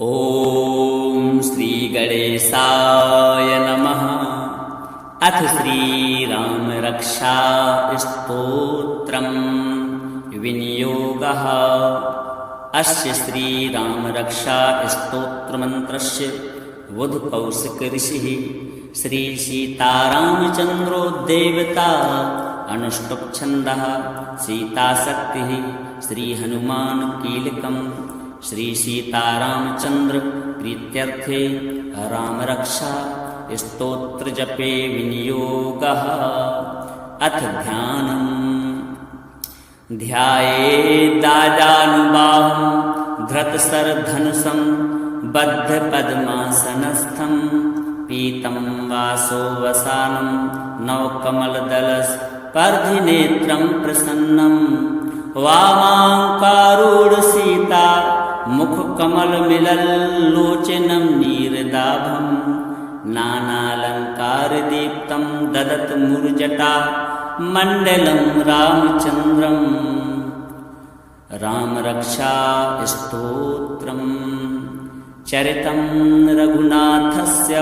ॐ श्री गणेशाय नमः। अथ श्रीराम रक्षा स्तोत्रम् विनियोगः। अस्य श्रीराम रक्षा स्तोत्रमन्त्रस्य बुधकौशिक ऋषिः श्री सीतारामचन्द्रो देवता अनुष्टुप् छन्दः सीताशक्तिः श्री हनुमान कीलकम्। श्री सीतारामचंद्र प्रीत्यर्थे राम रक्षा स्तोत्र जपे विनियोगः। अथ ध्यानम्। ध्यायेदाजानुबाहुं धृतशरधनुषं बद्धपद्मासनस्थं पीतं वासोवसानं नवकमलदलस्पर्धिनेत्रं प्रसन्नं वामाङ्कारूढसीता मुखकमलमिलल्लोचनं नीरदाभं नानालङ्कारदीप्तं ददतमुर्जटा मण्डलं रामचन्द्रम्। रामरक्षा स्तोत्रम्। चरितं रघुनाथस्य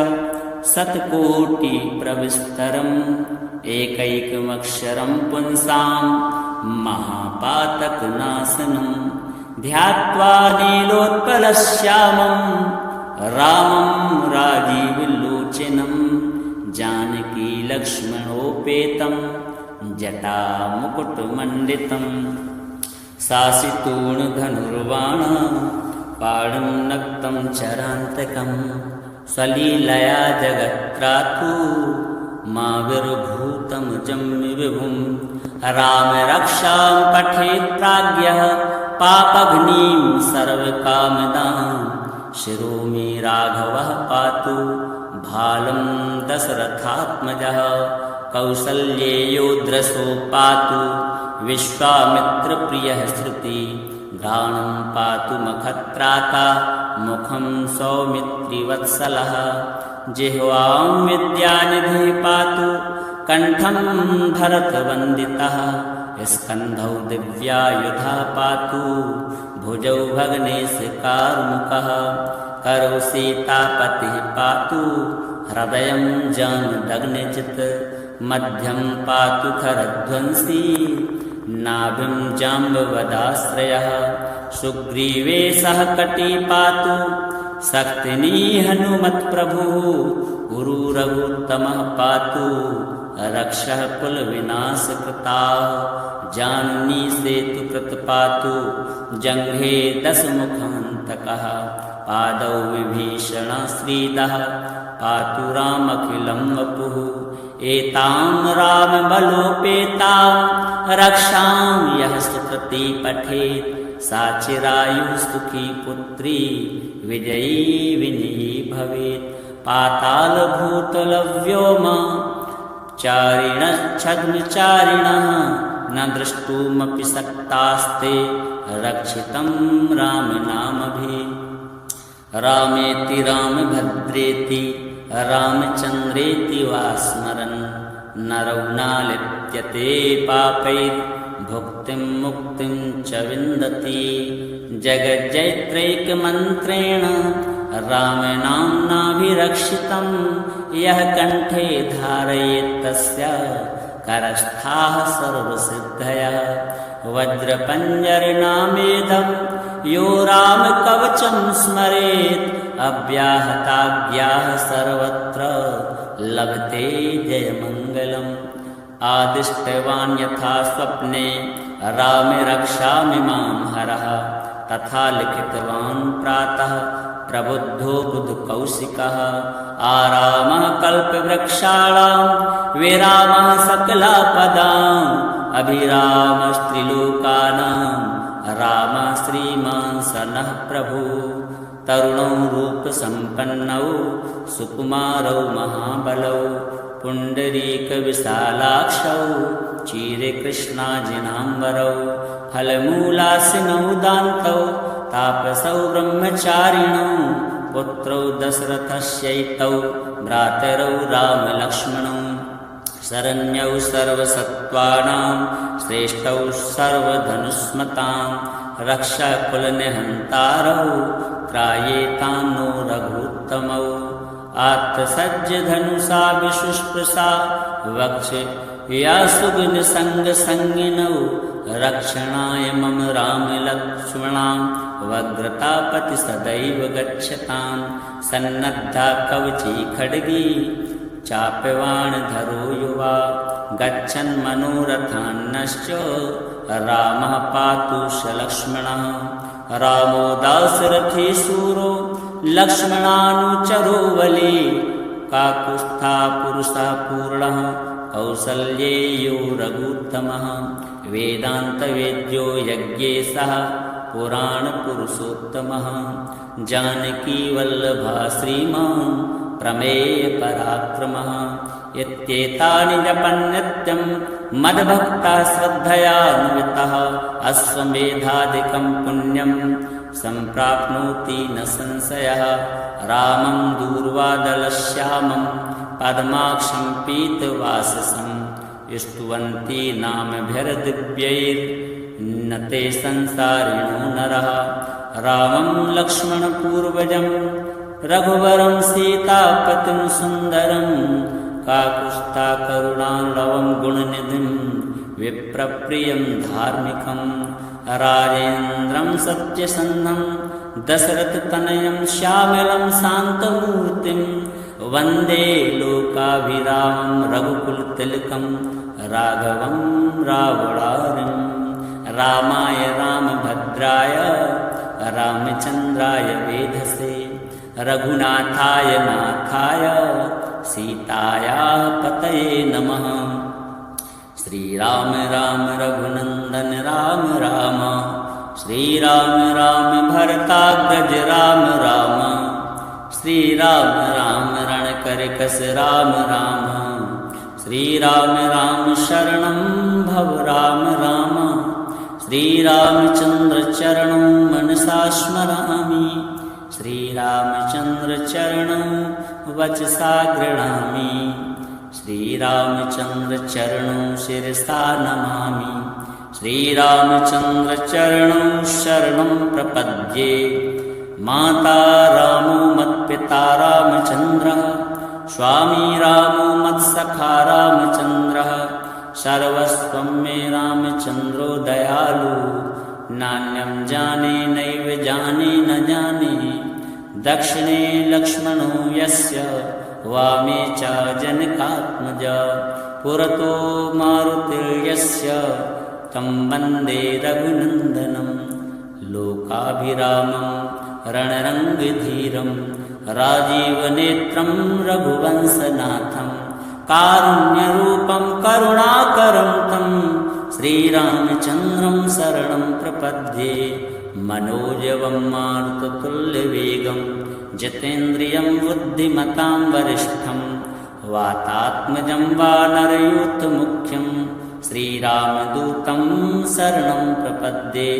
शतकोटिप्रविस्तरम् एकैकमक्षरं पुंसां महापातकनाशनम् ध्यात्वा नीलोत्पलश्यामं रामं राजीवलोचनं जानकी लक्ष्मणोपेतं जटामुकुटमण्डितं शासितूणधनुर्बाण पाणं नक्तं चरान्तकं स्वलीलया जगत्त्रातु माविर्भूतं जम्य विभुं रामरक्षां पठेत् प्राज्ञः पापघ्नीं सर्वकामदां शिरो मे राघवः पातु भालं दशरथात्मजः कौसल्येयो दृशो पातु विश्वामित्रप्रियः श्रुति घ्राणं पातु मखत्राता मुखं सौमित्रिवत्सलः जिह्वां विद्यानिधिः पातु कण्ठं भरतवन्दितः स्कन्धौ दिव्यायुधा पातु भुजौ भग्नेशकारुमुखः करौ सीतापतिः पातु हृदयं जानुदग्निजित् मध्यं पातु खरध्वंसी नाभिं जाम्बवदाश्रयः सुग्रीवे सह कटी पातु शक्तिनी हनुमत्प्रभुः उरुरघुत्तमः पातु रक्षः कुलविनाशकृताः जाननी सेतुकृत पातु जङ्घे दशमुखान्तकः पादौ विभीषणश्रीदः पातु रामखिलं वपुः एतां रामबलोपेतां रक्षां यः सुकृती पठेत् सा चिरायुः सुखी पुत्री विजयी विनयी भवेत्। पातालभूतलव्योम चारिणश्छद्मचारिणः न द्रष्टुमपि शक्तास्ते रक्षितं रामनामभिः। रामेति रामभद्रेति रामचन्द्रेति वा स्मरन् नरौ न लिप्यते पापैर्भुक्तिं मुक्तिं च विन्दति। जगज्जैत्रैकमन्त्रेण रामनाम्नाभिरक्षितं यः कण्ठे धारयेत् तस्य करस्थाः सर्वसिद्धयः। वज्रपञ्जरनामेदं यो रामकवचं स्मरेत् अव्याहताज्ञाः सर्वत्र लभते जयमङ्गलम्। आदिष्टवान् यथा स्वप्ने रामे रक्षामिमां हरः तथा लिखितवान् प्रातः प्रबुद्धो बुधकौशिकः। आरामः कल्पवृक्षाणां विरामः सकलापदाम् अभिरामस्त्रिलोकानां रामः श्रीमान् सनः प्रभुः। तरुणौ रूपसम्पन्नौ सुकुमारौ महाबलौ पुण्डरीकविशालाक्षौ क्षीरकृष्णाजिनाम्बरौ फलमूलासिनौ दान्तौ तापसौ ब्रह्मचारिणौ पुत्रौ दशरथस्यैतौ भ्रातरौ रामलक्ष्मणौ शरण्यौ सर्वसत्त्वानां श्रेष्ठौ सर्वधनुष्मतां रक्षकुलनिहन्तारौ त्रायेतान्नो रघुत्तमौ आत्सज्य धनुषा विशुष्पृशा वक्षे या सुगुणसङ्गसङ्गिनौ रक्षणाय मम रामलक्ष्मणां वग्रतापति सदैव गच्छतां सन्नद्धा कवची खड्गी चाप्यवाणधरो युवा गच्छन् मनोरथान्नश्च रामः पातु स लक्ष्मणः रामो दाशरथी शूरो लक्ष्मणानुचरो बली काकुत्स्था पुरुषः पूर्णः कौसल्येयो रघुत्तमः वेदान्तवेद्यो यज्ञेशः पुराणपुरुषोत्तमः जानकीवल्लभः श्रीमान् प्रमेयपराक्रमः इत्येतानि जपन्नित्यं मद्भक्तः श्रद्धयान्वितः अश्वमेधादिकं पुण्यं सम्प्राप्नोति न संशयः रामं दूर्वादलश्यामं पद्माक्षं पीतवाससं स्तुवन्ति नामभिर्दिव्यैर्न ते संसारिणो नरः रामं लक्ष्मणपूर्वजं रघुवरं सीतापतिं सुन्दरं काकुत्स्था करुणार्णवं गुणनिधिं विप्रप्रियं धार्मिकं राजेन्द्रं सत्यसन्धं दशरथतनयं श्यामलं शान्तमूर्तिं वन्दे लोकाभिरामं रघुकुलतिलकं राघवं रावणारिं रामाय रामभद्राय रामचन्द्राय वेधसे रघुनाथाय नाथाय सीतायाः पतये नमः। श्रीराम राम रघुनन्दन राम राम श्रीराम राम भरताग्रज राम राम श्रीराम राम रणकरकस राम राम श्रीराम राम शरणं भव राम राम श्रीरामचन्द्र चरणं मनसा स्मरामि श्रीरामचन्द्र चरणं वचसा गृह्णामि श्रीरामचन्द्र चरणं शिरसा नमामि श्रीरामचन्द्र चरणं शरणं प्रपद्ये माता रामो मत्पिता रामचन्द्रः स्वामी रामो मत्सखा रामचन्द्रः सर्वस्वं मे रामचन्द्रो दयालु नान्यं जाने नैव जाने न जाने दक्षिणे लक्ष्मणो यस्य वामे च जनकात्मजा पुरतो मारुतिर्यस्य तं वन्दे रघुनन्दनं लोकाभिरामं रणरङ्गधीरं राजीवनेत्रं रघुवंशनाथं कारुण्यरूपं करुणाकरं तं श्रीरामचन्द्रं शरणं प्रपद्ये मनोजवं मारुततुल्यवेगं जितेन्द्रियं बुद्धिमतां वरिष्ठं वातात्मजं वानरयूथमुख्यं श्रीरामदूतं शरणं प्रपद्ये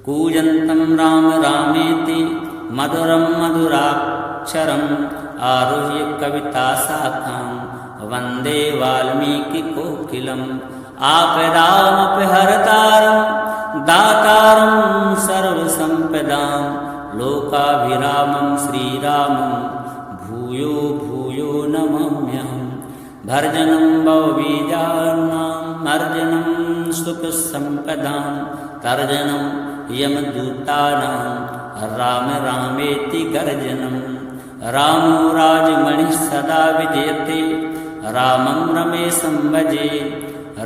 कूजन्तं राम रामेति मधुरं मधुराक्षरम् आरुह्य कविताशाखां वन्दे वाल्मीकिकोकिलम् आपदामपहर्तारं दातारं सर्वसम्पदां लोकाभिरामं श्रीरामं भूयो भूयो नमाम्यहम् भर्जनं भवबीजानाम् अर्जनं सुखसम्पदां तर्जनं यमदूतानां राम रामेति गर्जनं रामो राजमणिः सदा विजयते रामं रमेशं भजे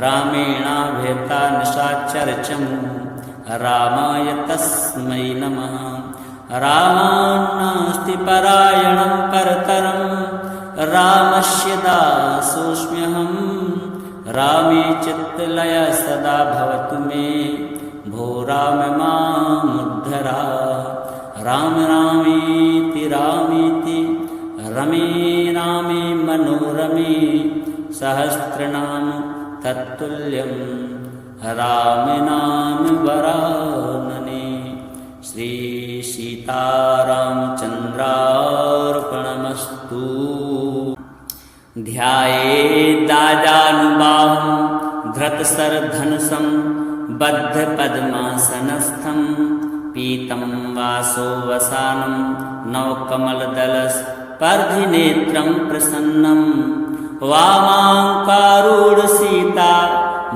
रामेणाभेता निशाचरचमु रामाय तस्मै नमः रामान्नास्ति परायणं परतरं रामस्य दासोऽस्म्यहं रामे चित्तलय सदा भवतु मे भो राम मामुद्धरा राम रामेति रामेति रमे रामे मनोरमे सहस्रनाम तत्तुल्यं राम नाम वरानने। श्री सीतारामचन्द्रार्पणमस्तु। ध्यायेदाजानुबाहुं धृतशरधनुषं बद्धपद्मासनस्थं पीतं वासोवसानं नवकमलदलस्पर्धिनेत्रं प्रसन्नं वामाङ्कारूढसीता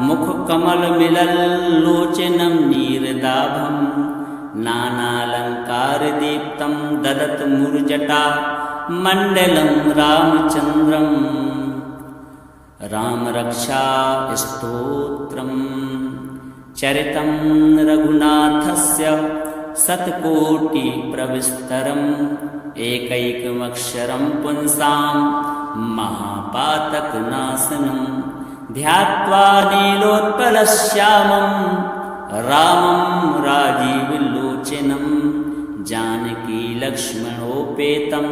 मुखकमलमिलल्लोचनं नीरदाभं नानालङ्कारदीप्तं ददतमुर्जटा मण्डलं रामचन्द्रं रामरक्षास्तोत्रम् चरितं रघुनाथस्य शतकोटिप्रविस्तरम् एकैकमक्षरं पुंसां महापातकनाशनं ध्यात्वा नीलोत्पलश्यामं रामं राजीवलोचनं जानकीलक्ष्मणोपेतं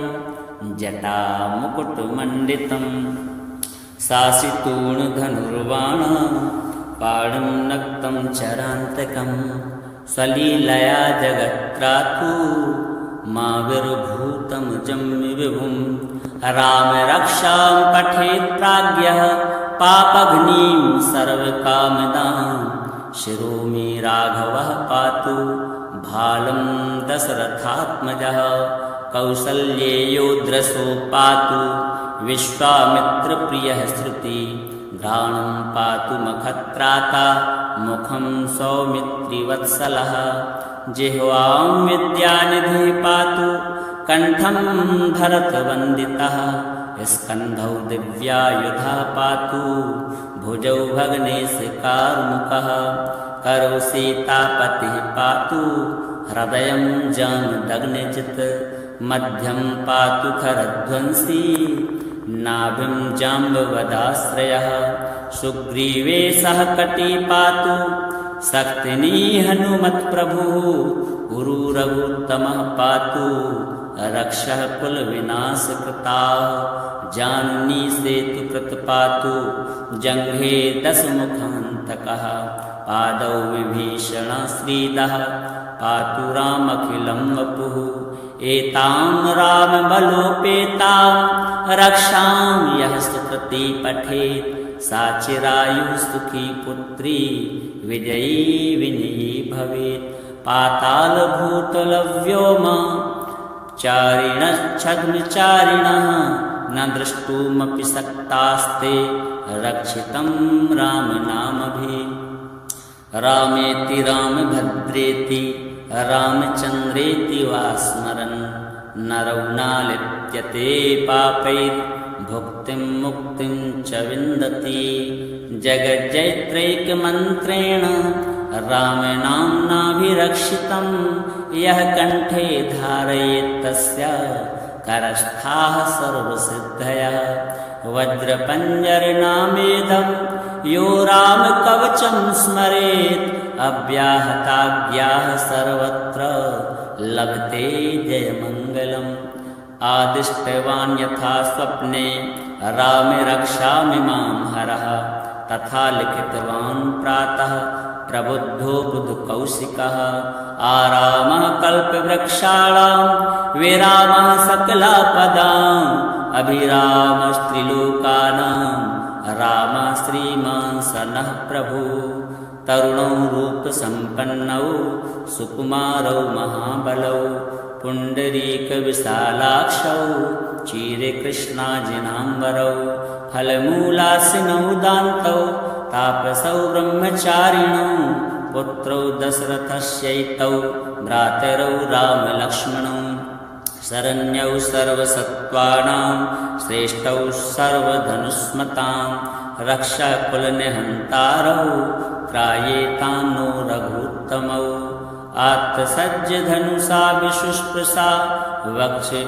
जटामुकुटमण्डितं सासितूणधनुर्वाणा पाणं नक्तं चरान्तकं स्वलीलया जगत्त्रातु माविर्भूतं जम्य विभुं रामरक्षां पठेत् प्राज्ञः पापघ्नीं सर्वकामदां शिरो मे राघवः पातु भालं दशरथात्मजः कौसल्येयोद्रसो पातु विश्वामित्रप्रियः श्रुति घ्राणं पातु मखत्राता मुखं सौमित्रिवत्सलः जिह्वां विद्यानिधिः पातु कण्ठं भरतवन्दितः स्कन्धौ दिव्यायुधः पातु भुजौ भग्नेशकारुमुखः करौ सीतापतिः पातु हृदयं जामदग्निजित् मध्यं पातु खरध्वंसी नाभिं जाम्बवदाश्रयः सुग्रीवे सह कटी पातु शक्तिनी हनुमत्प्रभुः उरुरघुत्तमः पातु रक्षः कुलविनाशकृताः जानुनी सेतुकृत पातु जङ्घे दशमुखान्तकः पादौ विभीषणश्रीदः पातु रामखिलं वपुः एतां रामबलोपेतां रक्षां यः सुकृती पठेत् सा चिरायुः सुखी पुत्री विजयी विनयी भवेत् पातालभूतलव्योम चारिणश्छद्मचारिणः न द्रष्टुमपि शक्तास्ते रक्षितं रामनामभिः रामेति रामभद्रेति रामचन्द्रेति वा स्मरन् नरौ नालिप्यते पापैर्भुक्तिं मुक्तिं च विन्दति जगज्जैत्रैकमन्त्रेण रामनाम्नाभिरक्षितं यः कण्ठे धारयेत् तस्य करस्थाः सर्वसिद्धयः वज्रपञ्जरनामेदं यो रामकवचं स्मरेत् अव्याहताज्ञाः सर्वत्र लभते जयमङ्गलम् आदिष्टवान् यथा स्वप्ने रामे रक्षामिमां हरः तथा लिखितवान् प्रातः प्रबुद्धो बुधकौशिकः आरामः कल्पवृक्षाणां विरामः सकलापदाम् अभिरामस्त्रिलोकानां रामः श्रीमान् सनः प्रभुः तरुणौ रूपसम्पन्नौ सुकुमारौ महाबलौ पुण्डरीकविशालाक्षौ क्षीरकृष्णाजिनाम्बरौ फलमूलासिनौ दान्तौ तापसौ ब्रह्मचारिणौ पुत्रौ दशरथस्यैतौ भ्रातरौ रामलक्ष्मणौ शरण्यौ सर्वसत्त्वानां श्रेष्ठौ सर्वधनुष्मतां रक्षाकुलनिहन्तारौ त्रायेतां नो रघुत्तमौ आत्मसज्जधनुषा विशुष्पृशा वक्षे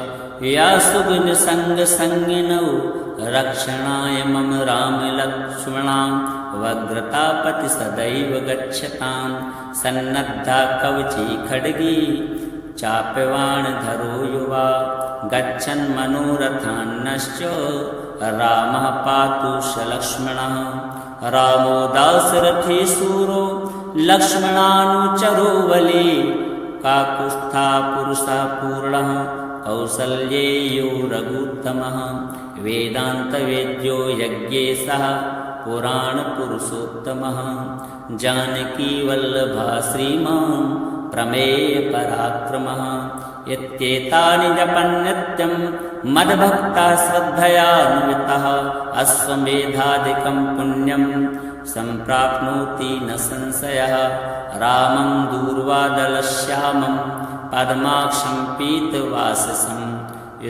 या सुगुणसङ्गसङ्गिनौ रक्षणाय मम रामलक्ष्मणां वग्रतापति सदैव गच्छतां सन्नद्धा कवची खड्गी चाप्यवाणधरो युवा गच्छन् मनोरथान्नश्च रामः पातु सलक्ष्मणः रामो दाशरथी शूरो लक्ष्मणानुचरो बली काकुत्स्था पुरुषः पूर्णः कौसल्येयो रघुत्तमः वेदान्तवेद्यो यज्ञेशः पुराणपुरुषोत्तमः जानकीवल्लभः श्रीमान् प्रमेयपराक्रमः इत्येतानि जपन्नित्यं मद्भक्तः श्रद्धयान्वितः अश्वमेधादिकं पुण्यं सम्प्राप्नोति न संशयः रामं दूर्वादलश्यामं पद्माक्षं पीतवाससं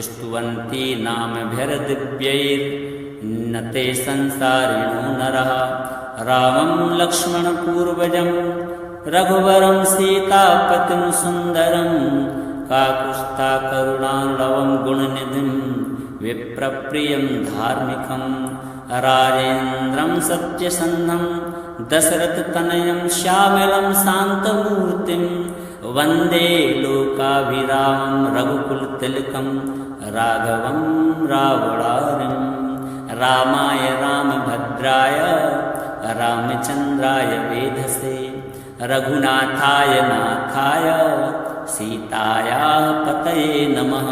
स्तुवन्ति नामभिर्दिव्यैर्न ते संसारिणो नरः रामं लक्ष्मणपूर्वजं रघुवरं सीतापतिं सुन्दरं काकुत्स्थकरुणार्णवं गुणनिधिं विप्रप्रियं धार्मिकं राजेन्द्रं सत्यसन्धं दशरथतनयं श्यामलं शान्तमूर्तिं वन्दे लोकाभिरामं रघुकुलतिलकं राघवं रावणारिं रामाय रामभद्राय रामचन्द्राय वेधसे रघुनाथाय नाथाय सीतायाः पतये नमः।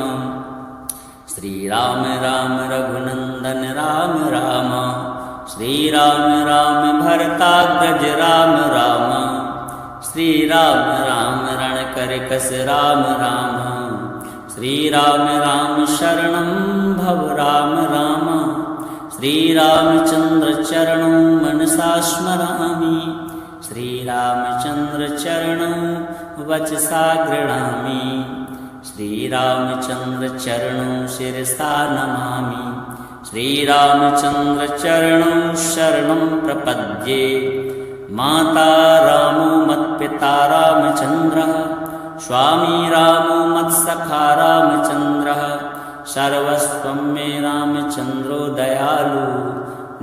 श्रीराम राम रघुनन्दन राम राम श्रीराम राम भरताग्रज राम राम श्रीराम राम रणकरकस राम राम श्रीराम राम शरणं भव राम राम श्रीरामचन्द्र चरणं मनसा स्मरामि श्रीरामचन्द्र चरणं वचसा गृह्णामि श्रीरामचन्द्र चरणं शिरसा नमामि श्रीरामचन्द्र चरणं शरणं प्रपद्ये माता रामो मत्पिता रामचन्द्रः स्वामी रामो मत्सखा रामचन्द्रः सर्वस्वं मे रामचन्द्रो दयालु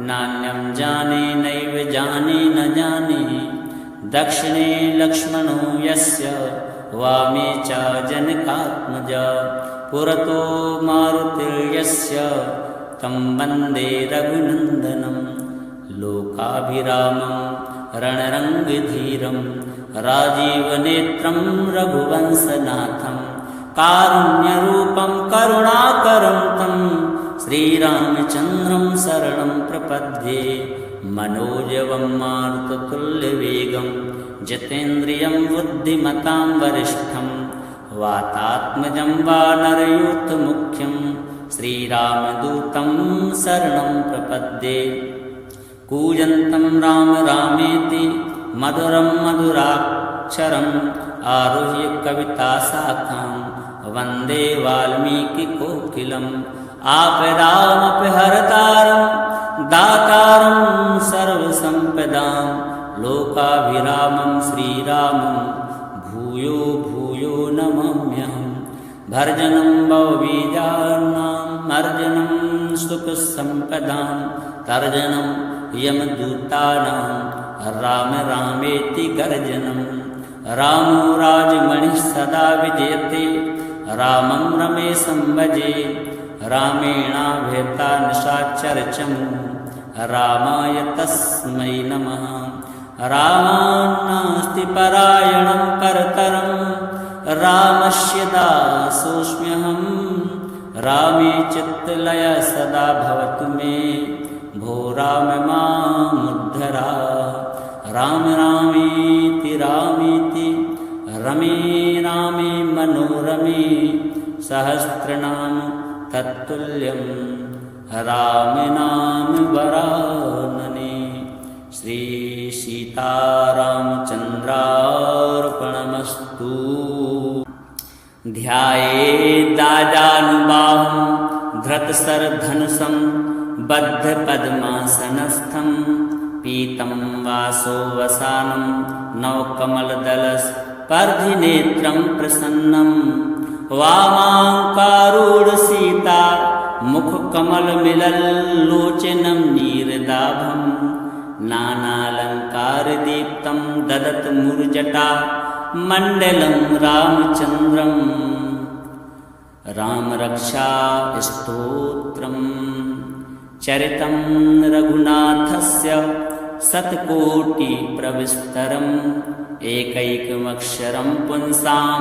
नान्यं जाने नैव जाने न जाने दक्षिणे लक्ष्मणो यस्य वामे च जनकात्मजा पुरतो मारुतिर्यस्य तं वन्दे रघुनन्दनं लोकाभिरामं रणरङ्गधीरं राजीवनेत्रं रघुवंशनाथं कारुण्यरूपं करुणाकरं तं श्रीरामचन्द्रं शरणं प्रपद्ये मनोजवं मारुततुल्यवेगं जितेन्द्रियं बुद्धिमतां वरिष्ठं वातात्मजं वानरयूथमुख्यं श्रीरामदूतं शरणं प्रपद्ये कूजन्तं राम रामेति मधुरं मधुराक्षरम् आरुह्य कविताशाखां वन्दे वाल्मीकिकोकिलम् आपदामपहर्तारं दातारं सर्वसम्पदां लोकाभिरामं श्रीरामं भूयो भूयो नमाम्यहम् भर्जनं भवबीजानाम् अर्जनं सुखसम्पदां तर्जनं यमदूतानां राम रामेति गर्जनं रामो राजमणिः सदा विजयते रामं रमेशं भजे रामेणाभेता निशाचरचमु रामाय तस्मै नमः रामान्नास्ति परायणं परतरं रामस्य दासोऽस्म्यहं रामे चित्तलय सदा भवतु मे भो राम मामुद्धरा राम रामेति रामेति रमे रामे मनोरमे सहस्रनाम तत्तुल्यं राम नाम वरानने। श्री सीतारामचन्द्रार्पणमस्तु। ध्यायेदाजानुबाहुं धृतशरधनुषं बद्धपद्मासनस्थं पीतं वासो वसानं नवकमलदलस्पर्धिनेत्रं प्रसन्नं वामाङ्कारूढसीता मुखकमलमिलल्लोचनं नीरदाभं नानालङ्कारदीप्तं ददतमुर्जटा मण्डलं रामचन्द्रं रामरक्षास्तोत्रं चरितं रघुनाथस्य शतकोटिप्रविस्तरम् एकैकमक्षरं पुंसां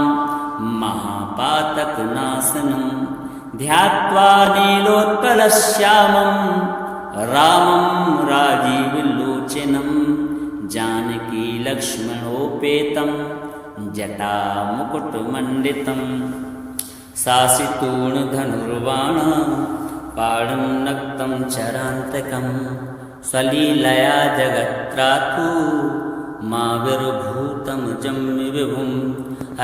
महापातकनाशनं ध्यात्वा नीलोत्पलश्यामं रामं राजीवलोचनं जानकीलक्ष्मणोपेतं जटामुकुटमण्डितं सासितूणधनुर्बाणं पाणं नक्तं चरान्तकं स्वलीलया जगत्त्रातु माविर्भूतं जम्विभुं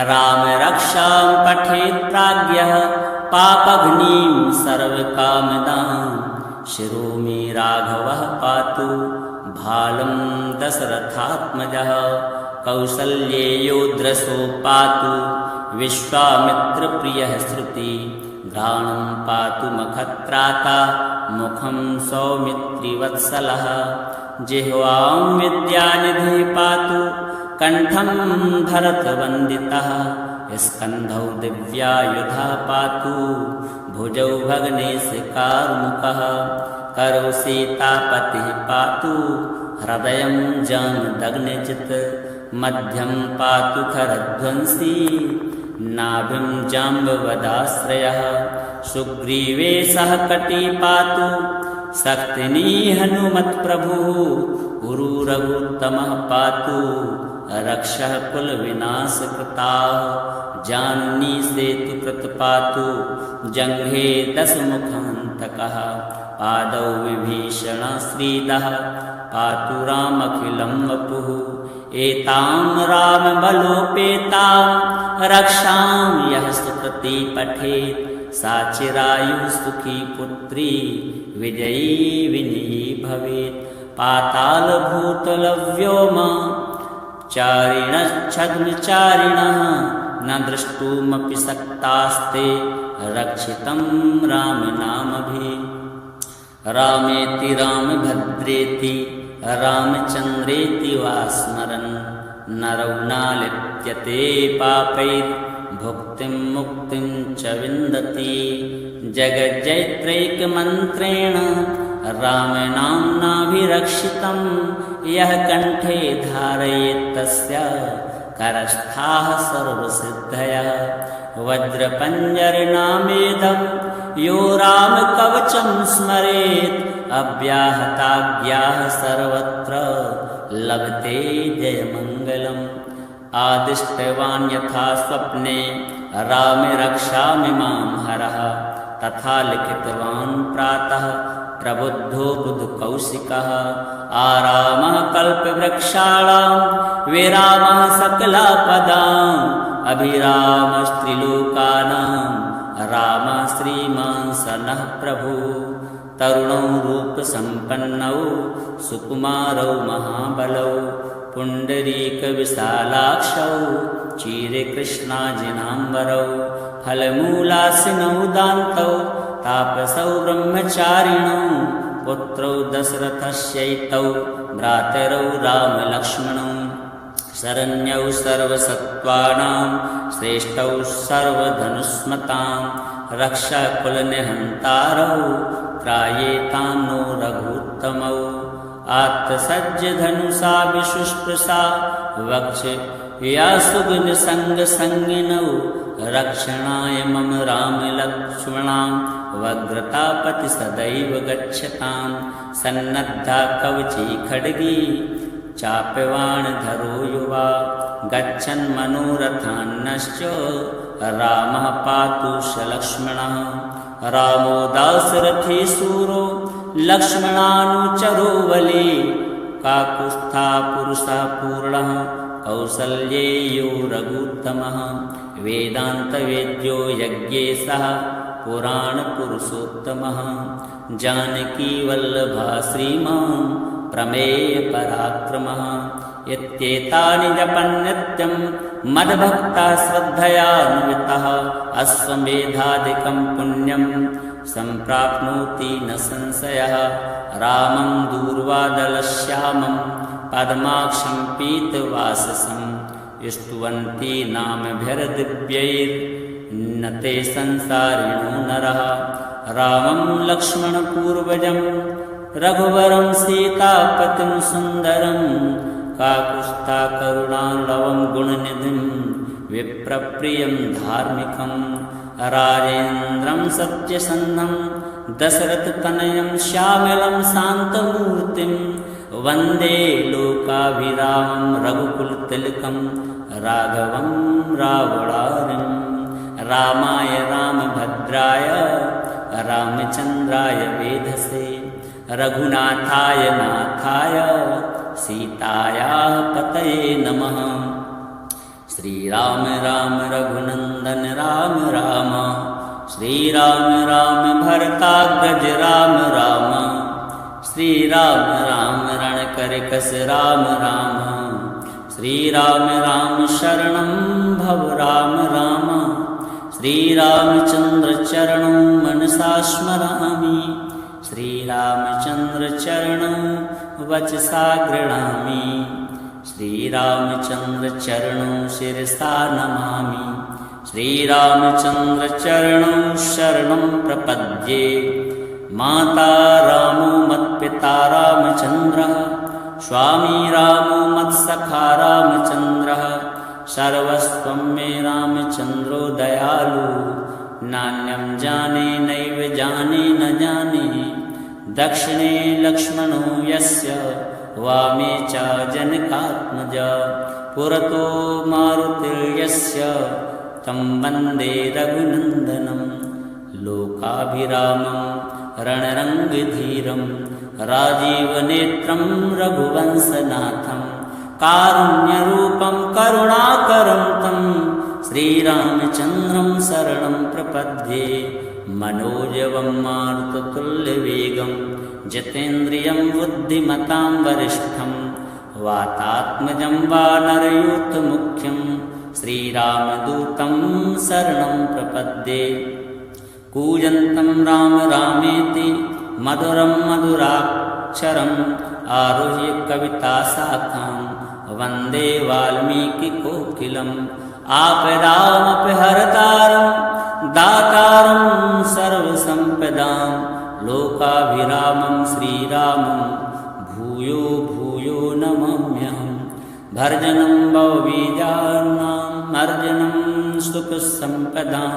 रामरक्षां पठेत् प्राज्ञः पापघ्नीं सर्वकामदां शिरो मे राघवः पातु भालं दशरथात्मजः कौसल्येयोद्रसो पातु विश्वामित्रप्रियः श्रुति घ्राणं पातु मखत्राता मुखं सौमित्रिवत्सलः जिह्वां विद्यानिधिः पातु कण्ठं भरतवन्दितः स्कन्धौ दिव्यायुधः पातु भुजौ भग्नेशकारुमुखः करौ सीतापतिः पातु हृदयं जामदग्निजित् मध्यं पातु खरध्वंसी नाभिं जाम्बवदाश्रयः सुग्रीवे सह कटी पातु शक्तिनी हनुमत्प्रभुः उरुरघुत्तमः पातु रक्षः कुलविनाशकृताः जाननी सेतुकृत पातु जङ्घे दशमुखान्तकः पादौ विभीषणश्रीदः पातु रामखिलं वपुः एतां रामबलोपेतां रक्षां यः सुकृती पठेत् सा चिरायुः सुखी पुत्री विजयी विनयी भवेत् पातालभूतलव्योम चारिणश्छद्मचारिणः न द्रष्टुमपि शक्तास्ते रक्षितं रामनामभिः रामेति रामभद्रेति रामचन्द्रेति वा स्मरन् नरौ नालिप्यते पापैर्भुक्तिं मुक्तिं च विन्दति जगज्जैत्रैकमन्त्रेण रामनाम्नाभिरक्षितं यः कण्ठे धारयेत् तस्य करस्थाः सर्वसिद्धयः वज्रपञ्जरनामेदं यो रामकवचं स्मरेत् अव्याहताज्ञाः सर्वत्र लभते जयमङ्गलम् आदिष्टवान् यथा स्वप्ने रामे रक्षामि मां हरः तथा लिखितवान् प्रातः प्रबुद्धो बुधकौशिकः आरामः कल्पवृक्षाणां विरामः सकलापदाम् अभिरामस्त्रिलोकानां रामः श्रीमान् स नः प्रभुः तरुणौ रूपसम्पन्नौ सुकुमारौ महाबलौ पुण्डरीकविशालाक्षौ क्षीरकृष्णाजिनाम्बरौ फलमूलासिनौ दान्तौ तापसौ ब्रह्मचारिणौ पुत्रौ दशरथस्यैतौ भ्रातरौ रामलक्ष्मणौ शरण्यौ सर्वसत्त्वानां श्रेष्ठौ सर्वधनुष्मतां रक्षाकुलनिहन्तारौ त्रायेतां नो रघुत्तमौ आत्तसज्जधनुषा विशुष्पृशा वक्ष या सुगुणसङ्गसङ्गिनौ रक्षणाय मम रामलक्ष्मणां वग्रतापति सदैव गच्छतां सन्नद्धा कवची खड्गी चाप्यवाणधरो युवा गच्छन् मनोरथान्नश्च रामः पातु स लक्ष्मणः रामो दाशरथी शूरो लक्ष्मणानुचरो बली काकुत्स्था पुरुषः पूर्णः कौसल्येयो रघुत्तमः वेदान्तवेद्यो यज्ञेशः पुराणपुरुषोत्तमः जानकीवल्लभः श्रीमान् प्रमेयपराक्रमः इत्येतानि जपन्नित्यं मद्भक्तः श्रद्धयान्वितः अश्वमेधादिकं पुण्यं सम्प्राप्नोति न संशयः रामं दूर्वादलश्यामं पद्माक्षं पीतवाससं स्तुवन्ति नामभिर्दिव्यैर्न ते संसारिणो नरः रामं लक्ष्मणपूर्वजं रघुवरं सीतापतिं सुन्दरं काकुत्स्था करुणालवं गुणनिधिं विप्रप्रियं धार्मिकं राजेन्द्रं सत्यसन्धं दशरथतनयं श्यामलं शान्तमूर्तिं वन्दे लोकाभिरामं रघुकुलतिलकं राघवं रावणारिं रामाय रामभद्राय रामचन्द्राय वेधसे रघुनाथाय नाथाय सीतायाः पतये नमः। श्रीराम राम रघुनन्दन राम राम श्रीराम राम भरताग्रज राम राम श्रीराम राम रणकरकस राम राम श्रीराम राम शरणं भव राम राम श्रीरामचन्द्र चरणं मनसा स्मरामि श्रीरामचन्द्र चरणं वचसा गृह्णामि श्रीरामचन्द्र चरणं शिरसा नमामि श्रीरामचन्द्र चरणं शरणं प्रपद्ये। माता रामो मत्पिता रामचन्द्रः स्वामी रामो मत्सखा रामचन्द्रः सर्वस्वं मे रामचन्द्रो दयालु नान्यं जाने नैव जाने न जाने दक्षिणे लक्ष्मणो यस्य वामे च जनकात्मजा पुरतो मारुतिर्यस्य तं वन्दे रघुनन्दनं लोकाभिरामं रणरङ्गधीरं राजीवनेत्रं रघुवंशनाथं कारुण्यरूपं करुणाकरं तं श्रीरामचन्द्रं शरणं प्रपद्ये। मनोजवं मारुततुल्यवेगं जितेन्द्रियं बुद्धिमतां वरिष्ठं वातात्मजं वानरयूथमुख्यं श्रीरामदूतं शरणं प्रपद्ये। कूजन्तं राम रामेति मधुरं मधुराक्षरम् आरुह्य कविताशाखां वन्दे वाल्मीकिकोकिलम् आपदामपहर्तारं दातारं सर्वसम्पदां लोकाभिरामं श्रीरामं भूयो भूयो नमाम्यहम्। भर्जनं भवबीजानाम् अर्जनं सुखसम्पदां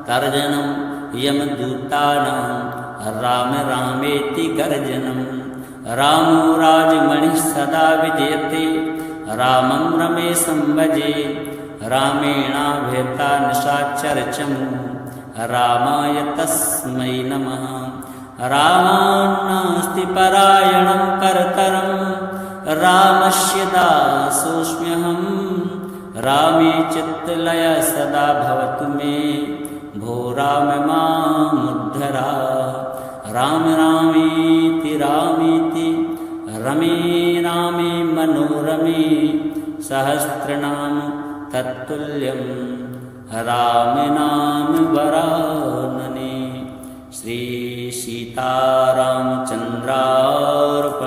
तर्जनं यमदूतानां राम रामेति गर्जनं। रामो राजमणिः सदा विजयते रामं रमेशं भजे रामेणाभयता निशाचरचमु रामाय तस्मै नमः। रामान्नास्ति परायणं परतरं रामस्य दासोऽस्म्यहं रामे चित्तलय सदा भवतु मे भो राम मामुद्धरा। राम रामेति रामेति रमे रामे मनोरमे सहस्रनाम तत्तुल्यं राम नाम वरानने। श्री सीतारामचन्द्रार्पणमस्तु।